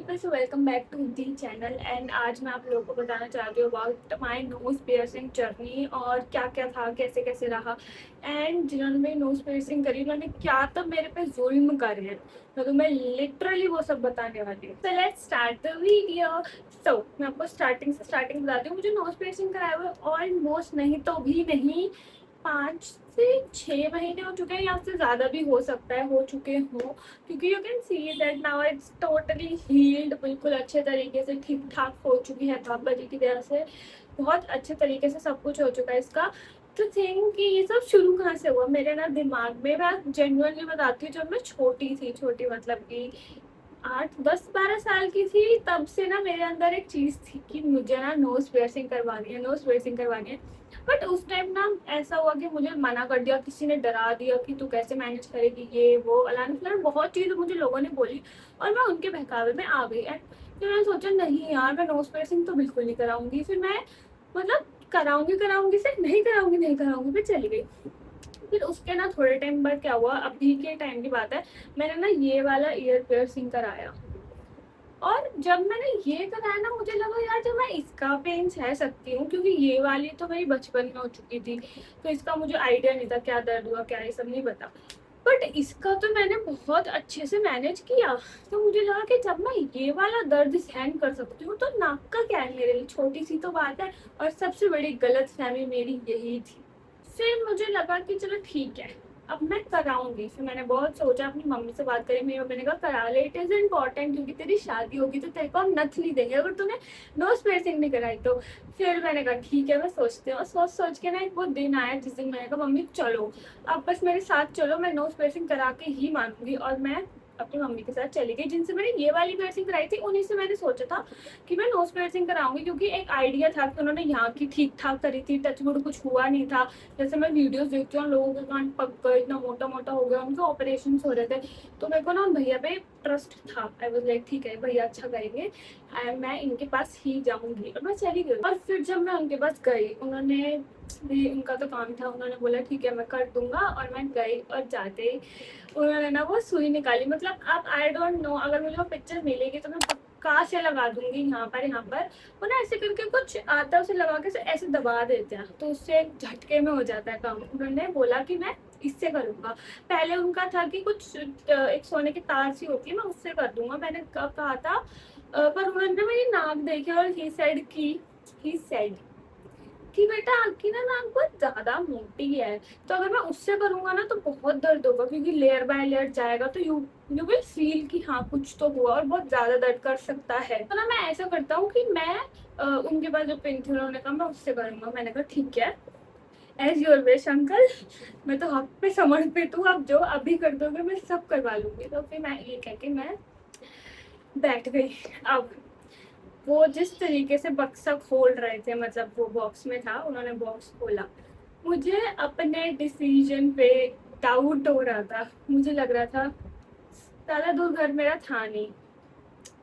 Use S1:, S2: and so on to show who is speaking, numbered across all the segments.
S1: People से welcome back to the channel. And आज मैं आप लोगों को बताना चाहती हूँ about my nose piercing journey और क्या क्या था, कैसे कैसे रहा। एंड जिन्होंने मेरी नोज पियर्सिंग करी उन्होंने क्या तब मेरे पे जुल्म करे हैं, तो मैं लिटरली वो सब बताने वाली हूँ। So let's start the video। So मैं आपको स्टार्टिंग बताती हूँ। मुझे नोज पियर्सिंग कराए हुए ऑलमोस्ट नहीं तो भी नहीं 5 से 6 महीने हो चुके हैं, या फिर ज़्यादा भी हो सकता है हो चुके हों, क्योंकि you can see that now it's totally healed, बिल्कुल अच्छे तरीके से ठीक ठाक हो चुकी है बाबा जी की दया से। बहुत अच्छे तरीके से सब कुछ हो चुका है इसका। तो थिंक कि ये सब शुरू कहाँ से हुआ मेरे ना दिमाग में, मैं जेन्युइनली बताती हूँ। जब मैं छोटी थी, छोटी मतलब कि 8 10 12 साल की थी, तब से ना मेरे अंदर एक चीज़ थी कि मुझे ना नोज पियर्सिंग करवानी है, नोज पियर्सिंग करवानी है। बट उस टाइम ना ऐसा हुआ कि मुझे मना कर दिया, किसी ने डरा दिया कि तू कैसे मैनेज करेगी, ये वो अलान फलान बहुत चीज़ें मुझे लोगों ने बोली और मैं उनके बहकावे में आ गई। एंड फिर मैंने सोचा नहीं यार, मैं नोज पियर्सिंग तो बिल्कुल नहीं कराऊंगी। फिर मैं मतलब कराऊंगी से नहीं कराऊंगी, फिर चली गई। फिर उसके ना थोड़े टाइम बाद क्या हुआ, अभी के टाइम की बात है, मैंने ना ये वाला ईयर पियर्सिंग कराया। और जब मैंने ये कराया ना, मुझे लगा यार जब मैं इसका पेन सह सकती हूँ, क्योंकि ये वाली तो मेरी बचपन में हो चुकी थी, तो इसका मुझे आइडिया नहीं था क्या दर्द हुआ क्या, ये सब नहीं पता। बट इसका तो मैंने बहुत अच्छे से मैनेज किया। तो मुझे लगा कि जब मैं ये वाला दर्द सहन कर सकती हूँ तो नाक का क्या है मेरे लिए, छोटी सी तो बात है। और सबसे बड़ी गलतफहमी मेरी यही थी। फिर मुझे लगा कि चलो ठीक है, अब मैं कराऊंगी। फिर मैंने बहुत सोचा, अपनी मम्मी से बात करी, मेरी मम्मी ने कहा करा ले, इट इज इम्पॉर्टेंट, क्योंकि तेरी शादी होगी तो तेरे को हम नथ नहीं देंगे अगर तूने नोज पियर्सिंग नहीं कराई तो। फिर मैंने कहा ठीक है, मैं सोचती हूँ। सोच के ना एक वो दिन आया जिस दिन मैंने कहा मम्मी चलो, अब बस मेरे साथ चलो, मैं नोज पियर्सिंग करा के ही मानूंगी। और मैं अपनी मम्मी के साथ चली गई, जिनसे मैंने ये वाली पियर्सिंग कराई थी उन्हीं से मैंने सोचा था कि मैं नोज पियर्सिंग कराऊंगी, क्योंकि एक आइडिया था कि उन्होंने यहाँ की ठीक ठाक करी थी, टचवुड कुछ हुआ नहीं था। जैसे मैं वीडियोस देखती हूँ, लोगों के कान पक गए, इतना मोटा मोटा हो गया, उनके ऑपरेशन हो रहे थे। तो मेरे को ना उन भैया पे ट्रस्ट था। आई वाज लाइक ठीक है भैया अच्छा करेंगे, मैं इनके पास ही जाऊंगी। और मैं चली गई। और फिर जब मैं उनके पास गई, उन्होंने भी उनका तो काम था, उन्होंने बोला ठीक है मैं कर दूंगा। और मैं गई और जाते ही उन्होंने ना वो सुई निकाली। मतलब आप आई डोंट नो, अगर मुझे वो पिक्चर मिलेगी तो मैं पक्का से लगा दूंगी यहाँ पर। वो ना ऐसे करके कुछ आता है, उसे लगा के ऐसे दबा देते हैं, तो उससे एक झटके में हो जाता है काम। उन्होंने बोला कि मैं इससे करूंगा। पहले उनका था कि कुछ एक सोने की तार सी होती है, मैं उससे कर दूंगा। मैंने कहा था पर उन्होंने मेरी नाक देखी और ही सेड कि बेटा आपकी ना नाक बहुत ज्यादा मोटी है, तो अगर मैं उससे करूंगा ना तो बहुत दर्द होगा, क्योंकि लेयर बाय लेयर जाएगा, तो यू विल फील कि हाँ कुछ तो हुआ और बहुत ज्यादा दर्द कर सकता है। तो ना मैं ऐसा करता हूँ कि मैं उनके पास जो पिन थी, उन्होंने कहा मैं उससे करूंगा। मैंने कहा ठीक है, एज योर विश अंकल, मैं तो आप पे समर्पित हूँ, आप जो अभी कर दोगे मैं सब करवा लूंगी। तो फिर मैं ये कह के मैं बैठ गई। अब वो जिस तरीके से बक्सा खोल रहे थे, मतलब वो बॉक्स में था, उन्होंने बॉक्स खोला, मुझे अपने डिसीजन पे डाउट हो रहा था। मुझे लग रहा था ज़्यादा दूर घर मेरा था नहीं।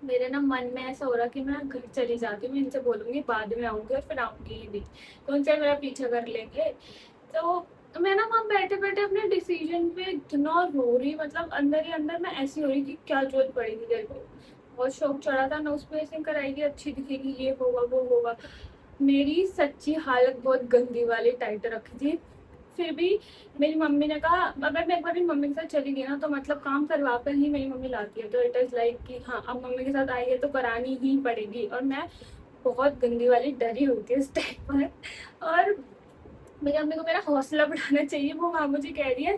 S1: मेरे ना मन में ऐसा हो रहा कि मैं घर चली जाती हूँ, मैं इनसे बोलूँगी बाद में आऊँगी, और फिर आऊँगी ही नहीं, तो उनसे मेरा पीछा कर लेंगे। तो मैं ना वहाँ बैठे बैठे अपने डिसीजन पे इतना रो रही, मतलब अंदर ही अंदर मैं ऐसी हो रही कि क्या जरूरत पड़ेगी तेरे को। बहुत शौक चढ़ा था ना उस पे, ऐसे कराएगी अच्छी दिखेगी, ये होगा वो होगा। मेरी सच्ची हालत बहुत गंदी वाली टाइट रखी थी। फिर भी मेरी मम्मी ने कहा अगर मैं एक बार मम्मी के साथ चली गई ना, तो मतलब काम करवा कर ही मेरी मम्मी लाती है, तो इट इज़ लाइक कि हाँ अब मम्मी के साथ आई है तो करानी ही पड़ेगी। और मैं बहुत गंदी वाली डरी हुई थी उस टाइम पर। और मेरी मम्मी को मेरा हौसला बढ़ाना चाहिए, वो वहाँ मुझे कह रही है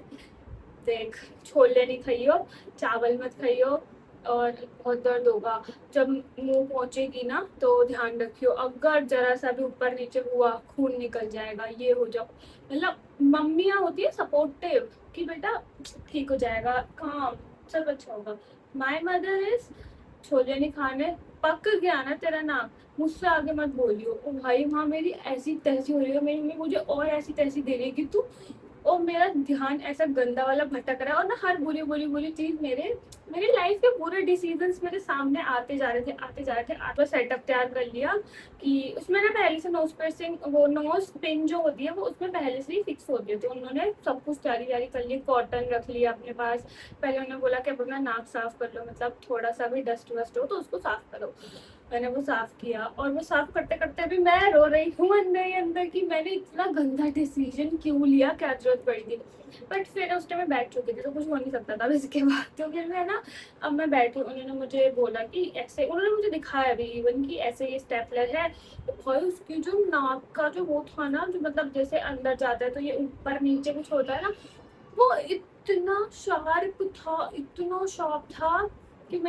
S1: देख, छोले नहीं खाइयो, चावल मत खाइयो, और बहुत दर्द होगा, जब मुंह पहुंचेगी ना तो ध्यान रखियो, अगर जरा सा भी ऊपर नीचे हुआ खून निकल जाएगा, ये हो जाओ। मतलब मम्मियाँ होती है सपोर्टिव कि बेटा ठीक हो जाएगा, काम सब अच्छा होगा। माई मदर इज छोले नहीं खाने, पक गया ना तेरा नाम, मुझसे आगे मत बोलियो। ओ भाई वहाँ मेरी ऐसी तैसी हो रही है, मेरी मम्मी मुझे और ऐसी तैसी दे रही है कि तू और मेरा ध्यान ऐसा गंदा वाला भटक रहा है, और ना हर बुरी बुरी बुरी चीज मेरी लाइफ के पूरे डिसीजंस मेरे सामने आते जा रहे थे आते जा रहे थे। आपका सेटअप तैयार कर लिया कि उसमें ना पहले से नोज पियर्सिंग, वो नोज पिन जो होती है वो उसमें पहले से ही फिक्स होती है, तो उन्होंने सब कुछ तैयारी तैयारी कर ली, कॉटन रख लिया अपने पास। पहले उन्होंने बोला कि अपना नाक साफ कर लो, मतलब थोड़ा सा भी डस्ट वस्ट हो तो उसको साफ करो। मैंने वो साफ किया, और वो साफ करते करते भी मैं रो रही हूँ अंदर ही अंदर कि मैंने इतना गंदा डिसीजन क्यों लिया, क्या जरूरत पड़ी थी। बट फिर उस टाइम मैं बैठ चुकी थी तो कुछ हो नहीं सकता था इसके बाद। तो फिर मैं ना, अब मैं बैठी, उन्होंने मुझे बोला कि ऐसे, उन्होंने मुझे दिखाया भी इवन कि ऐसे ये स्टेपलर है। तो भाई उसकी जो नाक का जो वो था ना, जो मतलब जैसे अंदर जाता है तो ये ऊपर नीचे कुछ होता है ना, वो इतना शार्प था, इतना शार्प था कि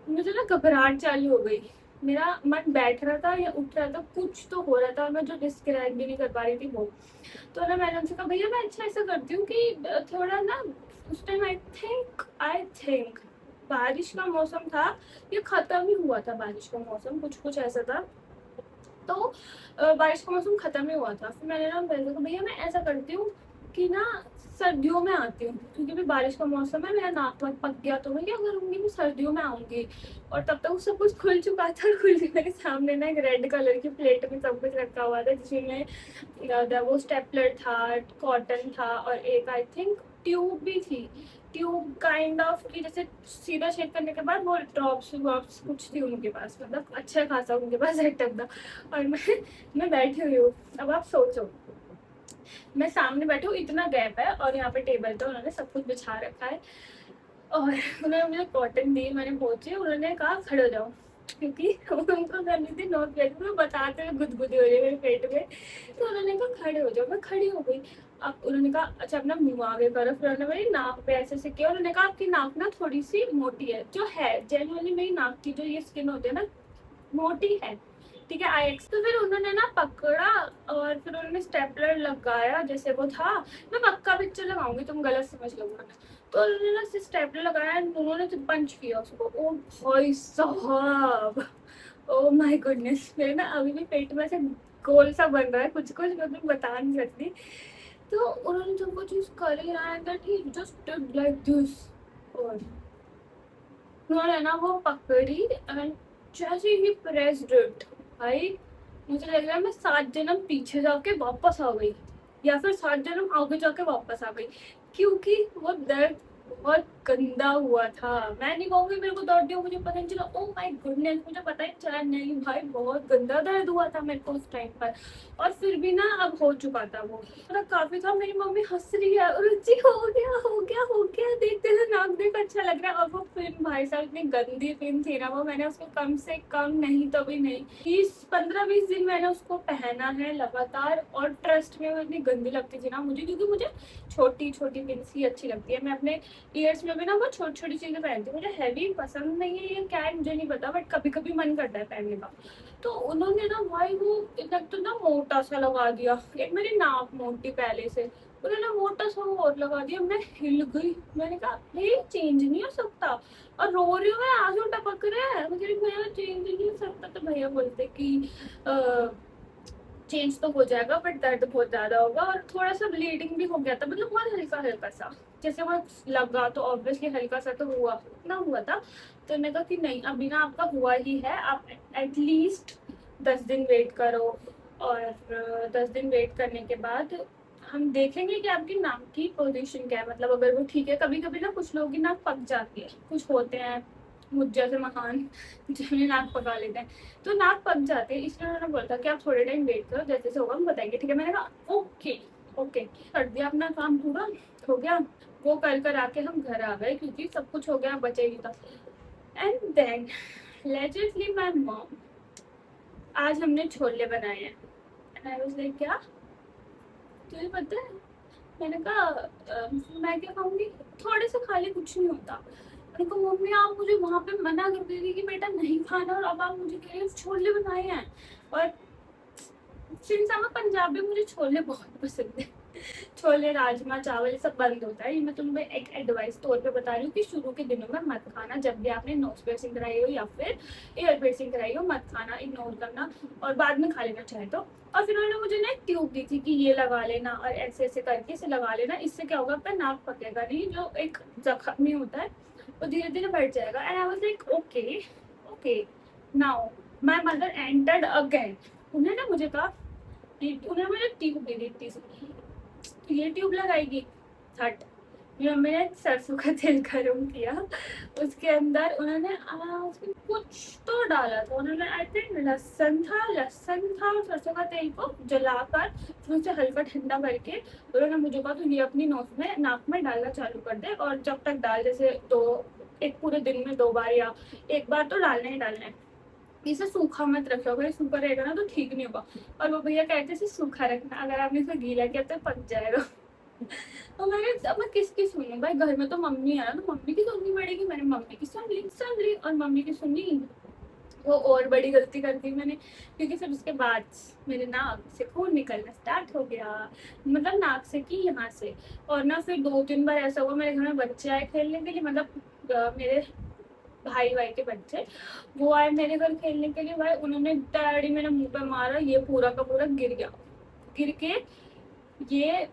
S1: मुझे ना घबराहट चालू हो गई। मेरा मन बैठ रहा था या उठ रहा था, कुछ तो हो रहा था, और मैं जो डिस्क्राइब भी नहीं कर पा रही थी वो। तो ना मैंने उनसे कहा भैया मैं अच्छा ऐसा करती हूँ कि थोड़ा ना, उस टाइम आई थिंक बारिश का मौसम था, ये खत्म ही हुआ था बारिश का मौसम, कुछ कुछ ऐसा था। तो बारिश का मौसम खत्म ही हुआ था। फिर मैंने ना कहा भैया मैं ऐसा करती हूँ कि ना सर्दियों में आती हूँ, क्योंकि अभी बारिश का मौसम है, मेरा नाक वाक पक गया तो मैं क्या करूँगी, मैं सर्दियों में आऊँगी। और तब तक सब कुछ खुल चुका था, और खुल के मेरे सामने ना एक रेड कलर की प्लेट में सब कुछ रखा हुआ था, जिसमें वो स्टेपलर था, कॉटन था, और एक आई थिंक ट्यूब भी थी, ट्यूब काइंड ऑफ की जैसे सीधा शेक करने के बाद वो ड्रॉप्स वॉप्स कुछ थी उनके पास, मतलब अच्छा खासा उनके पास सेटअप था। और मैं बैठी हुई हूँ। अब आप सोचो, मैं सामने बैठी हूँ, इतना गैप है, और यहाँ पे टेबल पे उन्होंने सब कुछ बिछा रखा है, और उन्होंने मुझे कॉटन दी, मैंने पहुंचे, उन्होंने कहा खड़े हो जाओ, क्योंकि उनको करनी थी नोट पेट में, बताते हुए गुदगुदी हो रही मेरे पेट में। तो उन्होंने कहा खड़े हो जाओ, मैं खड़ी हो गई। अब उन्होंने कहा अच्छा अपना मुंह आगे करो, फिर उन्होंने मेरी नाक पे ऐसे से किया, उन्होंने कहा आपकी नाक ना थोड़ी सी मोटी है, जो है जेन्युइनली मेरी नाक की जो ये स्किन होती है ना, मोटी है, ठीक है IX। तो फिर उन्होंने ना पकड़ा, और फिर उन्होंने स्टेपलर लगाया जैसे वो था, मैं पक्का पिक्चर लगाऊंगी तुम गलत समझ लोगे। तो उन्होंने ना स्टेपलर लगाया, उन्होंने तो पंच किया उसको। ओ भाई साहब, ओ माय गुडनेस, मेरे ना अभी भी पेट में से गोल सा बन रहा है, कुछ कुछ मैं तुम्हें बता नहीं सकती। तो उन्होंने जब वो चीज करी and that he just did like this, और उन्होंने ना वो पकड़ी एंड जैसे ही प्रेस्ड इट, भाई मुझे लग रहा है मैं 7 जन्म पीछे जाके वापस आ गई, या फिर 7 जन्म आगे जाके वापस आ गई, क्योंकि वो दर्द बहुत गंदा हुआ था। मैं नहीं कहूँगी मेरे को दर्द दिया, मुझे पता नहीं चला, ओ माय गुडनेस मुझे पता ही चला नहीं भाई, बहुत गंदा दर्द हुआ था मेरे को उस टाइम पर। और फिर भी ना अब हो चुका था वो, मतलब काफी था। मेरी मम्मी हंस रही है, रुचि हो गया हो गया हो गया, देखते थे नाक देख अच्छा लग रहा है। और वो फिल्म भाई साहब इतनी गंदी फिल्म थी ना वो, मैंने उसको कम से कम नहीं तो भी नहीं 15-20 दिन मैंने उसको पहना है लगातार, और ट्रस्ट में वो इतनी गंदी लगती थी ना मुझे, क्योंकि मुझे छोटी छोटी पिंस ही अच्छी लगती है। मैं अपने ईयर्स में भी ना वो छोटी छोटी चीजें पहनती हूँ, मुझे हैवी पसंद नहीं है, ये क्या है मुझे नहीं पता, बट कभी कभी मन करता है पहनने का। तो उन्होंने ना भाई वो एक तो ना मोटा सा लगा दिया, एक मेरी नाक मोटी पहले से, उन्होंने मोटा सा और लगा दिया, मैं हिल गई। मैंने कहा ये चेंज नहीं हो सकता, और रो रही हूँ मैं, आंसू टपक रहे हैं, मुझे भैया चेंज नहीं हो सकता। तो भैया बोलते कि चेंज तो हो जाएगा बट दर्द बहुत ज्यादा होगा, और थोड़ा सा ब्लीडिंग भी हो गया था, मतलब बहुत हल्का हल्का सा, जैसे वो लगा तो ऑब्वियसली हल्का सा तो हुआ ना हुआ था। तो मैंने कहा कि नहीं अभी ना आपका हुआ ही है, आप एटलीस्ट 10 दिन वेट करो, और 10 दिन वेट करने के बाद हम देखेंगे कि आपकी नाक की पोजीशन क्या है, मतलब अगर वो ठीक है। कभी कभी ना कुछ लोगों की नाक पक जाती है, कुछ होते हैं मुझ जैसे महान जिन्हें नाक पका लेते हैं, तो नाक पक जाती है, इसलिए उन्होंने बोला था कि आप थोड़े टाइम वेट करो, जैसे से होगा हम बताएंगे, ठीक है। मैंने कहा ओके ओके, कर दिया अपना काम पूरा, हो गया। वो कर आके हम घर आ गए, क्योंकि सब कुछ हो गया, बचा ही था। And then legitly my mom, आज हमने छोले बनाए हैं, एंड आई वाज लाइक क्या तुझे पता है? मैंने कहा मैं क्या खाऊंगी, थोड़े से खा ले कुछ नहीं होता। मैंने कहा मम्मी आप मुझे वहाँ पे मना कर दी थी कि बेटा नहीं खाना, और अब आप मुझे कह रहे हैं छोले बनाए हैं। और सिंस मैं पंजाबी, मुझे छोले बहुत पसंद है, छोले राजमा चावल ये सब बंद होता है। ये मैं तुम्हें एक एडवाइस तौर पे बता रही हूँ कि शुरू के दिनों में मत खाना, जब भी आपने नोज पियर्सिंग कराई हो या फिर ईयर पियर्सिंग कराई हो, मत खाना, इग्नोर करना और बाद में खा लेना चाहे तो। और फिर उन्होंने मुझे ना एक ट्यूब दी थी कि ये लगा लेना और ऐसे ऐसे करके इसे लगा लेना, इससे क्या होगा आपका नाक पकेगा नहीं, जो एक जख्म होता है वो धीरे धीरे बढ़ जाएगा। And I was like okay okay. Now my mother entered again. उन्होंने ना मुझे कहा, उन्होंने मुझे ट्यूब दे दी इतनी सी, ये ट्यूब लगाएगी हट। मेरी मम्मी ने सरसों का तेल गर्म किया, उसके अंदर उन्होंने उसमें कुछ तो डाला था, उन्होंने आई थिंक लहसुन था और सरसों का तेल को जलाकर फिर उसे हल्का ठंडा करके उन्होंने मुझे कहा तो ये अपनी नोज में नाक में डालना चालू कर दे, और जब तक डाल, जैसे दो, एक पूरे दिन में 2 बार या एक बार तो डालना ही डालना है, इसे सूखा मत रखो, अगर सूखा रहेगा ना तो ठीक नहीं होगा। और वो भैया कहते हैं सूखा रखना, अगर आपने इसे गीला किया तो पक जाएगा। तो मैं किसकी सुनूं भाई, घर में तो मम्मी है ना, तो मम्मी की सुननी पड़ेगी। मैंने मम्मी की सुन ली और मम्मी की सुनी, वो और बड़ी गलती कर दी मैंने, क्योंकि फिर उसके बाद मेरे नाक से खून निकलना स्टार्ट हो गया, मतलब नाक से कि यहाँ से। और ना फिर 2-3 बार ऐसा हुआ, मेरे घर में बच्चे आए खेलने के लिए, मतलब मेरे भाई के बच्चे, वो आए मेरे घर खेलने के लिए। भाई उन्होंने डैडी मेरे मुंह पे मारा, ये पूरा का पूरा गिर गया। गिर के ये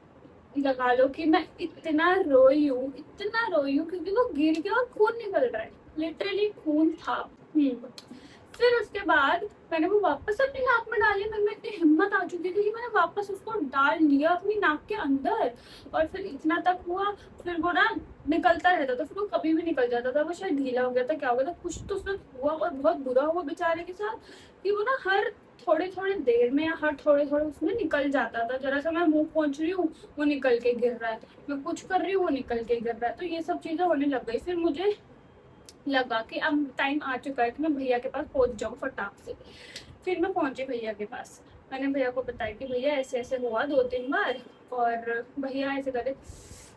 S1: लगा लो कि मैं इतना रोई हूँ, क्योंकि वो गिर गया और खून निकल रहा है, लिटरली खून था। फिर उसके बाद मैंने वो वापस अपनी नाक में डाली, मैं इतनी हिम्मत आ चुकी थी कि मैंने वापस उसको डाल लिया अपनी नाक के अंदर। और फिर इतना तक हुआ, फिर वो ना निकलता रहता था, फिर वो कभी भी निकल जाता था, वो शायद ढीला हो गया था, क्या हो गया था, कुछ तो उसमें हुआ और बहुत बुरा हुआ बेचारे के साथ, कि वो ना हर थोड़े थोड़े देर में या हर थोड़े थोड़े उसमें निकल जाता था। जरा सा मैं मुंह पहुंच रही हूँ वो निकल के गिर रहा है, मैं कुछ कर रही हूँ वो निकल के गिर रहा है, तो ये सब चीजें होने लग गई। फिर मुझे लगा कि अब टाइम आ चुका है कि मैं भैया के पास पहुंच जाऊँ फटाक से। फिर मैं पहुंची भैया के पास, मैंने भैया को बताया कि भैया ऐसे ऐसे हुआ 2-3 बार, और भैया ऐसे करे,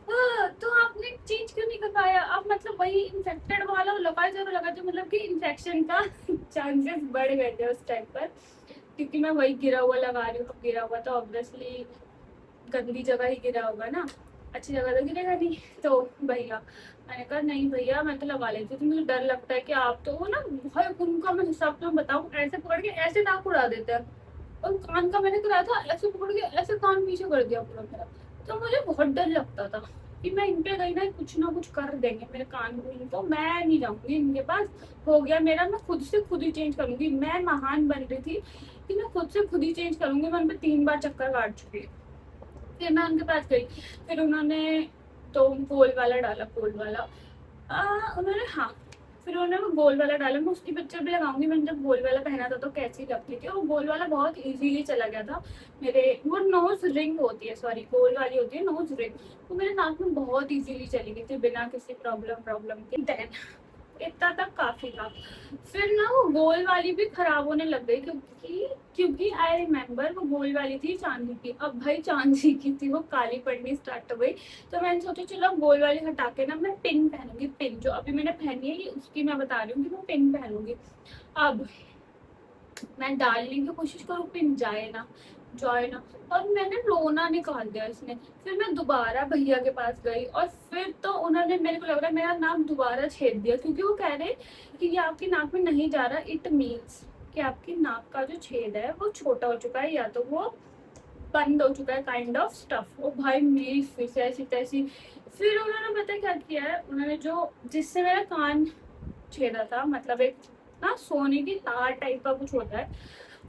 S1: तो आपने चेंज क्यों नहीं करवाया? अब मतलब वही इन्फेक्टेड वाला लगाते मतलब कि इन्फेक्शन का चांसेस बढ़ गए थे उस टाइम पर, क्योंकि मैं वही गिरा हुआ लगा रही हूँ। गिरा हुआ तो ऑब्वियसली गंदी जगह ही गिरा होगा ना, अच्छी जगह तो गिरेगा नहीं। तो भैया, मैंने कहा नहीं भैया मैं तो लगा लेती हूँ, तो मुझे डर लगता है कि आप तो वो ना बहुत उनका, मैं हिसाब तो बताऊँ, ऐसे पकड़ के ऐसे नाक उड़ा देते हैं। और कान का मैंने कराया था, ऐसे पकड़ के ऐसे कान पीछे कर दिया पूरा मेरा। तो मुझे बहुत डर लगता था कि मैं इन पे गई ना कुछ कर देंगे मेरे कान को, तो मैं नहीं जाऊंगी इनके पास। हो गया मेरा, मैं खुद से खुद ही चेंज करूंगी। मैं महान बन रही थी कि मैं खुद से खुद ही चेंज करूंगी। मैं उन पे 3 बार चक्कर काट चुकी। फिर मैं उनके पास गई, फिर उन्होंने तो गोल वाला डाला, गोल वाला उन्होंने, हाँ, फिर उन्होंने वो गोल वाला डाला। मैं उसकी पिक्चर भी लगाऊंगी, मैंने जब गोल वाला पहना था तो कैसी लगती थी। वो गोल वाला बहुत इजीली चला गया था मेरे, वो नोज रिंग होती है, सॉरी गोल वाली होती है नोज रिंग, वो मेरे नाक में बहुत इजीली चली गई थी बिना किसी प्रॉब्लम के। देन इतना तक काफी था। फिर ना वो गोल वाली भी खराब होने लग गई, क्योंकि आई रिमेम्बर वो गोल वाली थी चांदी की। अब भाई चांदी की थी, वो काली पड़नी स्टार्ट हो गई। तो मैंने सोचा चलो गोल वाली हटा के ना मैं पिन पहनूंगी। पिन जो अभी मैंने पहनी है ये उसकी मैं बता रही हूँ कि मैं पिन पहनूंगी। अब मैं डालने की कोशिश करूँ, पिन जाए ना, और मैंने रोना निकाल दिया इसने। फिर मैं दोबारा भैया के पास गई और फिर तो उन्होंने, मेरे को लग रहा है मेरा नाक दोबारा छेद दिया, क्योंकि वो कह रहे कि ये आपकी नाक में नहीं जा रहा, इट मीन्स कि आपकी नाक का जो छेद है वो छोटा हो चुका है, या तो वो बंद हो चुका है, काइंड ऑफ स्टफ। ओ भाई मेरी फिर से ऐसी तैसी। फिर उन्होंने पता क्या किया है, उन्होंने जो जिससे मेरा कान छेदा था, मतलब एक ना सोने की तार टाइप का कुछ होता है,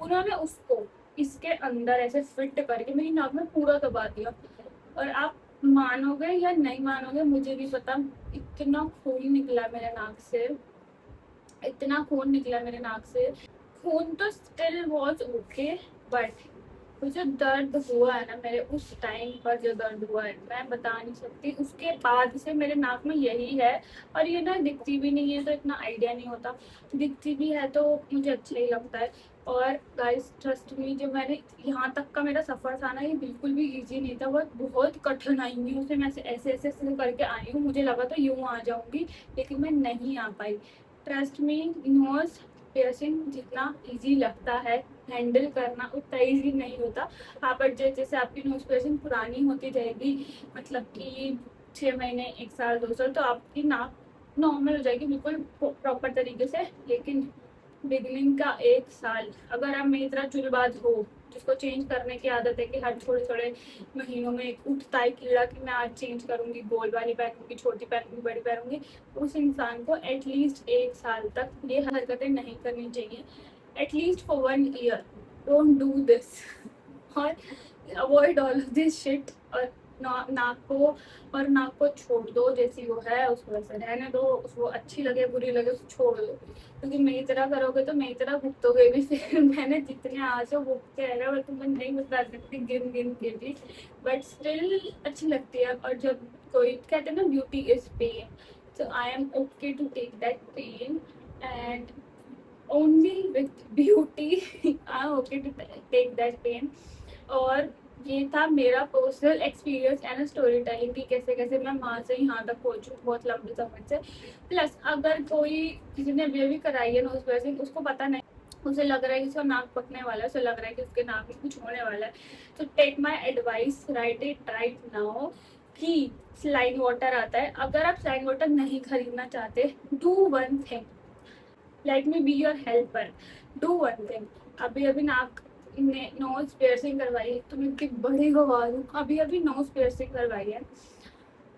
S1: उन्होंने उसको इसके अंदर ऐसे फिट करके मेरी नाक में पूरा दबा दिया। और आप मानोगे या नहीं मानोगे मुझे भी पता, इतना खून निकला मेरे नाक से, इतना खून निकला मेरे नाक से। खून तो स्टिल वॉज ओके, बट वो जो दर्द हुआ है ना मेरे उस टाइम पर, जो दर्द हुआ है मैं बता नहीं सकती। उसके बाद से मेरे नाक में यही है, और ये ना दिखती भी नहीं है तो इतना आइडिया नहीं होता, दिखती भी है तो मुझे अच्छा ही लगता है। और गाइस ट्रस्ट मी, जो मैंने यहाँ तक का मेरा सफ़र था ना, ये बिल्कुल भी इजी नहीं था, बहुत कठिनाइयों से मैं ऐसे ऐसे करके आई हूँ। मुझे लगा तो यूँ आ जाऊँगी, लेकिन मैं नहीं आ पाई। ट्रस्ट मी, नोज पियर्सिंग जितना इजी लगता है हैंडल करना उतना इजी नहीं होता। हाँ, बट जैसे आपकी नोज पियर्सिंग पुरानी होती जाएगी, मतलब कि 6 महीने, 1 साल, 2 साल, तो आपकी नाक नॉर्मल हो जाएगी बिल्कुल प्रॉपर तरीके से। लेकिन बिगनिंग का 1 साल अगर आप मेरी तरह चुलबाज हो, जिसको चेंज करने की आदत है कि हर थोड़े थोड़े महीनों में एक उठता है कीड़ा कि मैं आज चेंज करूंगी, गोल वाली पहनूंगी, छोटी पहनूंगी, बड़ी पहनूंगी, उस इंसान को एटलीस्ट 1 साल तक ये हरकतें नहीं करनी चाहिए। At least for 1 year don't do this और avoid all of this shit. और नाक को छोड़ दो, जैसी वो है उसको वैसे रहने दो। उसको अच्छी लगे बुरी लगे उसको छोड़ दो, क्योंकि मेरी तरह करोगे तो मेरी तरह भुगतोगे भी। फिर मैंने जितने आज भुगते हैं ना, वो तुम्हें नहीं बता सकती गिन गिन के भी, बट स्टिल अच्छी लगती है। और जब कोई कहते हैं ना beauty is pain, so I am okay to take that pain, and only with beauty I'm okay to take that pain। और ये था मेरा personal experience and story telling की कैसे कैसे मैं वहाँ से यहाँ तक पहुँचूँ बहुत लंबे समय से। प्लस अगर कोई किसी ने अभी कराई है नोज पियर्सिंग, उसको पता नहीं, उसे लग रहा है कि उसका नाक पकने वाला है, उसे लग रहा है कि उसके नाक में कुछ होने वाला है, तो take my advice, write it right now कि सलाइन वाटर आता है। अगर आप सलाइन वाटर नहीं खरीदना चाहते, do one thing, let me be your helper, do one thing. अभी नाक ने नोज पियर्सिंग करवाई है, तो मैं इतनी बड़ी गवा दूँ, अभी नोज पियर्सिंग करवाई है,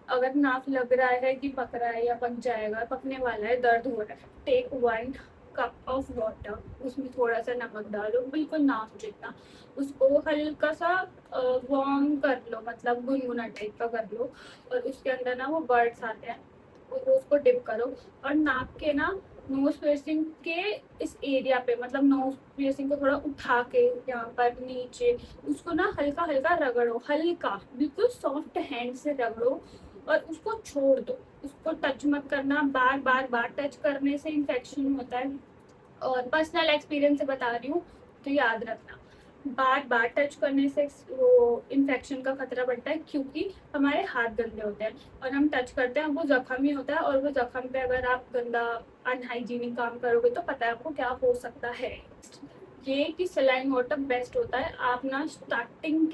S1: अगर नाक लग रहा है कि पक रहा है या पक जाएगा, पकने वाला है, दर्द हो रहा है, टेक 1 कप ऑफ वाटर, उसमें थोड़ा सा नमक डालो, बिल्कुल नाक जितना, उसको हल्का सा वार्म कर लो, मतलब गुनगुना टाइप का कर लो, और उसके अंदर ना वो बर्ड्स आते हैं, उसको डिप करो, और नाक के ना नोज पियर्सिंग के इस एरिया पे, मतलब नोज पियर्सिंग को थोड़ा उठा के यहाँ पर नीचे उसको ना हल्का हल्का रगड़ो, हल्का बिल्कुल सॉफ्ट हैंड से रगड़ो और उसको छोड़ दो। उसको टच मत करना, बार बार बार टच करने से इन्फेक्शन होता है। और पर्सनल एक्सपीरियंस से बता रही हूँ, तो याद रखना, बार बार टच करने से वो इन्फेक्शन का खतरा बढ़ता है, क्योंकि हमारे हाथ गंदे होते हैं और हम टच करते हैं, वो जख्म ही होता है, और वो जख्म पे अगर आप गंदा अनहाइजीनिक काम करोगे तो पता है आपको क्या हो सकता है। ये कि सलाइन वाटर बेस्ट होता है। आप ना स्टार्टिंग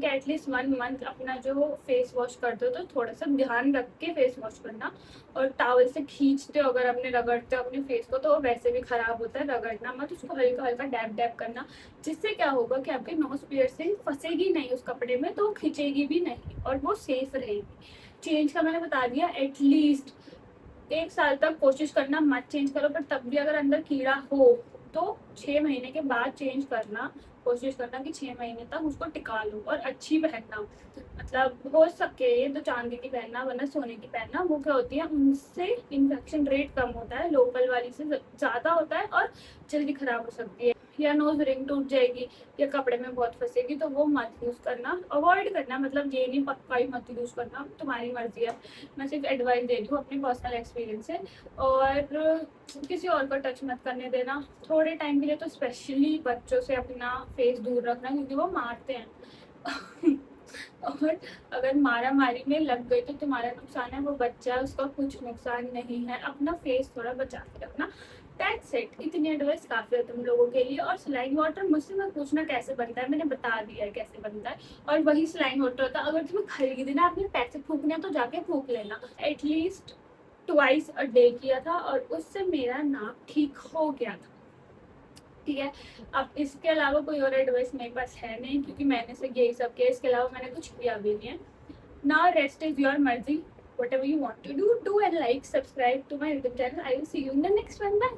S1: के एटलीस्ट 1 मंथ अपना जो फेस वॉश करते हो तो थोड़ा सा ध्यान रख के फेस वॉश करना, और टावल से खींचते हो अगर अपने रगड़ते हो अपने फेस को तो वैसे भी खराब होता है, रगड़ना मत, उसको हल्का हल्का डैप डैप करना, जिससे क्या होगा कि आपकी नोज पियर्सिंग फंसेगी नहीं उस कपड़े में, तो खिंचेगी भी नहीं और वो सेफ रहेगी। चेंज का मैंने बता दिया, एटलीस्ट 1 साल तक कोशिश करना मत चेंज करो, पर तब भी अगर अंदर कीड़ा हो तो 6 महीने के बाद चेंज करना, कोशिश करना कि 6 महीने तक उसको टिका लो, और अच्छी पहनना, मतलब हो सके तो चांदी की पहनना, वरना सोने की पहनना। वो क्या होती है, उनसे इन्फेक्शन रेट कम होता है, लोकल वाली से ज़्यादा होता है और जल्दी खराब हो सकती है, या नोज रिंग टूट जाएगी या कपड़े में बहुत फंसेगी, तो वो मत यूज़ करना, अवॉइड करना, मतलब ये नहीं पक्का ही मत यूज़ करना, तुम्हारी मर्जी है, मैं सिर्फ एडवाइस दे रही हूँ अपने पर्सनल एक्सपीरियंस से। और किसी और को टच मत करने देना थोड़े टाइम के लिए, तो स्पेशली बच्चों से अपना फेस दूर रखना, क्योंकि वो मारते हैं और अगर मारा मारी में लग गई तो तुम्हारा नुकसान है, वो बच्चा उसका कुछ नुकसान नहीं है। अपना फेस थोड़ा बचा के रखना, दैट्स इट। इतनी एडवाइस काफ़ी है तुम लोगों के लिए। और सलाइन वाटर मुझसे मत पूछना कैसे बनता है, मैंने बता दिया है कैसे बनता है, और वही सलाइन वाटर होता है। अगर तुम्हें खरीदना, अपने पैसे फूकने तो जाके फूक लेना। एटलीस्ट ट्वाइस अ डे किया था और उससे मेरा नाक ठीक हो गया था, ठीक है। अब इसके अलावा कोई और एडवाइस मेरे पास है नहीं, क्योंकि मैंने सिर्फ यही सब किया, इसके अलावा मैंने कुछ किया भी नहीं है। नाउ रेस्ट इज योर मर्जी, whatever you want to do and like, subscribe to my YouTube channel. I will see you in the next one. Bye.